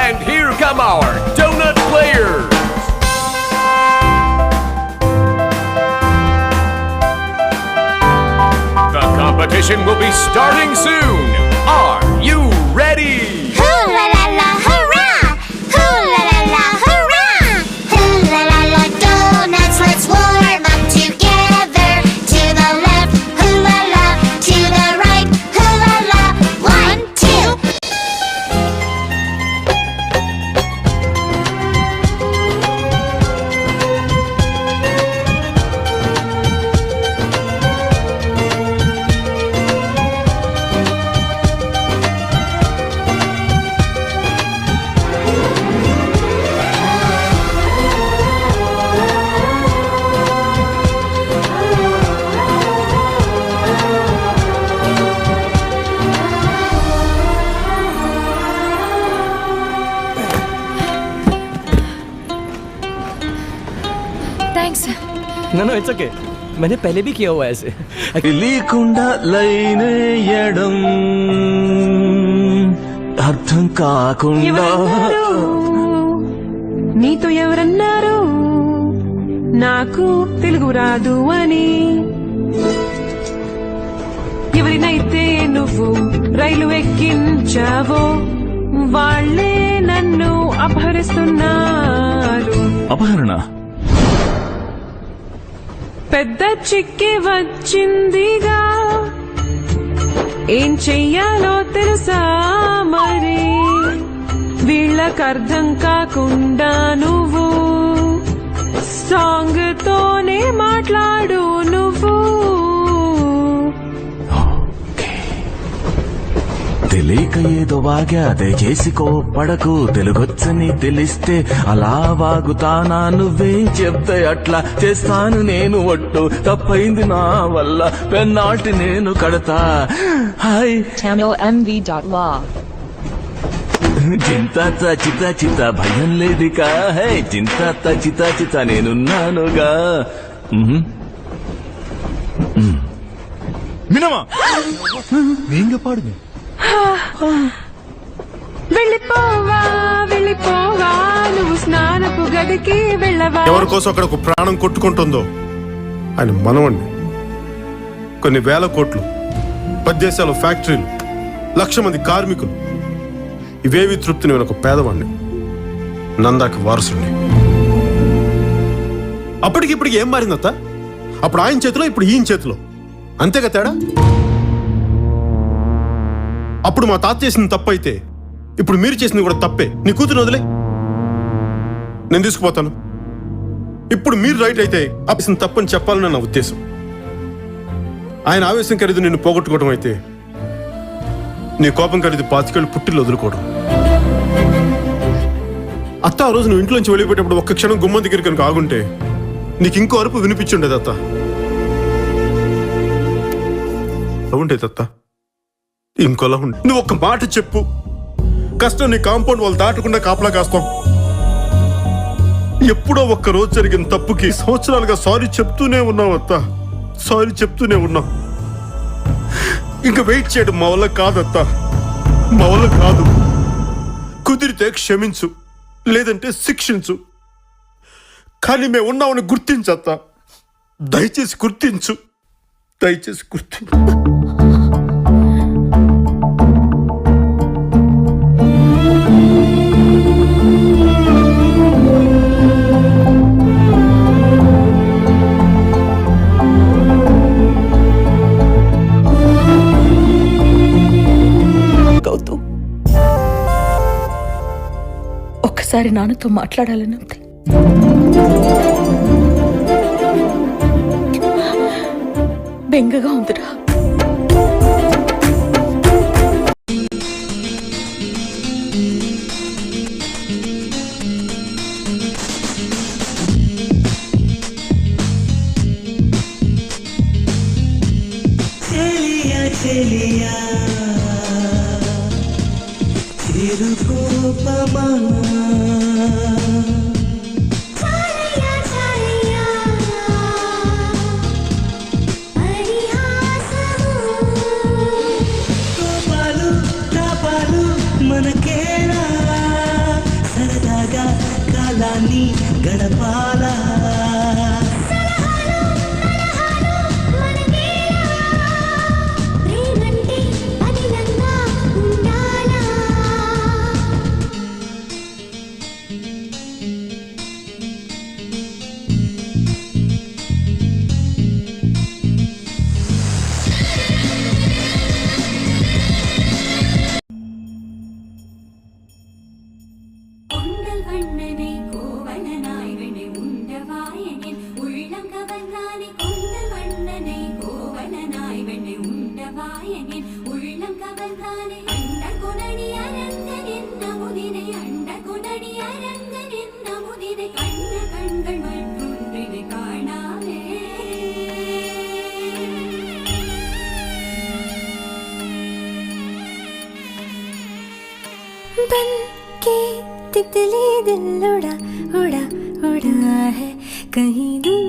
And here come our donut players. The competition will be starting soon. Are you ready? Hoo-la-la-la, hurrah! Hoo-la-la-la, hurrah! Hoo-la-la-la, donuts, let's warm up together. To the left, hoo-la-la, to the right, hoo-la-la. 1, 2. Thanks. No it's okay, मैंने पहले भी किया हुआ है ऐसे। తెలియకుండా లైనేయడం అర్థం కాకుండా నీతో ఎవరన్నారు నాకు తెలుగు రాదు అని? ఎవరినైతే నువ్వు రైలు ఎక్కించావో వాళ్ళే నన్ను అపహరిస్తున్నారు. అపహరణ? పెద్ద చిక్కి వచ్చిందిగా, ఏం చెయ్యాలో తెలుసా మరి? వీళ్ళకర్థం కాకుండా నువ్వు సాంగ్ తోనే మాట్లాడు నువ్వు. తెలియక ఏదో వాగా దయచేసి కోపడకు, తెలుగొచ్చని తెలిస్తే అలా వాగుతానా? నువ్వే చెప్తే అట్లా చేస్తాను నేను ఒట్టు, తప్పైంది నా వల్ల పెన్నాటి నేను కడతా. హాయ్ tamilmv.law చింత చిత చిత భయం లేదికా, హే చింత చిత చిత నేనున్నానుగా. మినమా நீங்க பாடுங்க. వెళ్ళిపోవా వెళ్ళిపోవా, నువ్వు స్నానపు గదికి వెళ్ళవా? ఎవరి కోసం అక్కడ ఒక ప్రాణం కొట్టుకుంటుందో ఆయన మనవండి. కొన్ని వేల కోట్లు, 10 దేశాల ఫ్యాక్టరీలు, 1,00,000 మంది కార్మికులు, ఇవేవి తృప్తిని ఒక పేదవాడిని, నందాకి వారసుడిని. అప్పటికిప్పటికి ఏం మారిందత్త? అప్పుడు ఆయన చేతిలో, ఇప్పుడు ఈయన చేతిలో, అంతేగా తేడా? అప్పుడు మా తాత చేసింది తప్పు అయితే ఇప్పుడు మీరు చేసింది కూడా తప్పే. నీ కూతురు వదిలే, నేను తీసుకుపోతాను. ఇప్పుడు మీరు రైట్ అయితే అప్పసిన తప్పని చెప్పాలని నా ఉద్దేశం. ఆయన ఆవేశం ఖరీదు నిన్ను పోగొట్టుకోవడం అయితే నీ కోపం ఖరీదు 25 ఏళ్ళు పుట్టిల్లు వదులుకోవడం. అత్త ఆ రోజు నువ్వు ఇంట్లోంచి వెళ్ళిపోయేటప్పుడు ఒక్క క్షణం గుమ్మం దగ్గర కనుక ఆగుంటే నీకు ఇంకో అరుపు వినిపించుండేది అత్త. అవుండేది అత్త, ఇంకోలా ఉండే. నువ్వు ఒక్క మాట చెప్పు, కష్టం నీ కాంపౌండ్ వాళ్ళు దాటకుండా కాపలా కాస్తాం. ఎప్పుడో ఒక్క రోజు జరిగిన తప్పుకి సంవత్సరాలుగా సారీ చెప్తూనే ఉన్నావు అత్త, సారీ చెప్తూనే ఉన్నావు. ఇంకా వెయిట్ చేయడం మా వల్ల కాదత్త, మా వల్ల కాదు. కుదిరితే క్షమించు, లేదంటే శిక్షించు, కానీ మేము ఉన్నామని గుర్తించత్త. దయచేసి గుర్తించు, దయచేసి గుర్తించు. ఒక్కసారి నాన్నతో మాట్లాడాలని ఉంది. బెంగగా ఉందిరా. గడపాలా ప్రేమంటే అదిలంగా ఉండాలా கொண்டல் வண்ணனை கோவலனாய் வெண்ணை உண்டவாயனின் உள்ளம் கவர்ந்தானே கொண்டல் வண்ணனை கோவலனாய் வெண்ணை உண்டவாயனின் உள்ளம் கவர்ந்தானே அண்ட குணனி அரங்கன் என்ன முதினை அண்ட குணனி அரங்கன் என்ன முதினை கண்ட கண்கள் மற்றொன்றினை காணாமே बन के तितली दिल उड़ा उड़ा उड़ा है कहीं दूर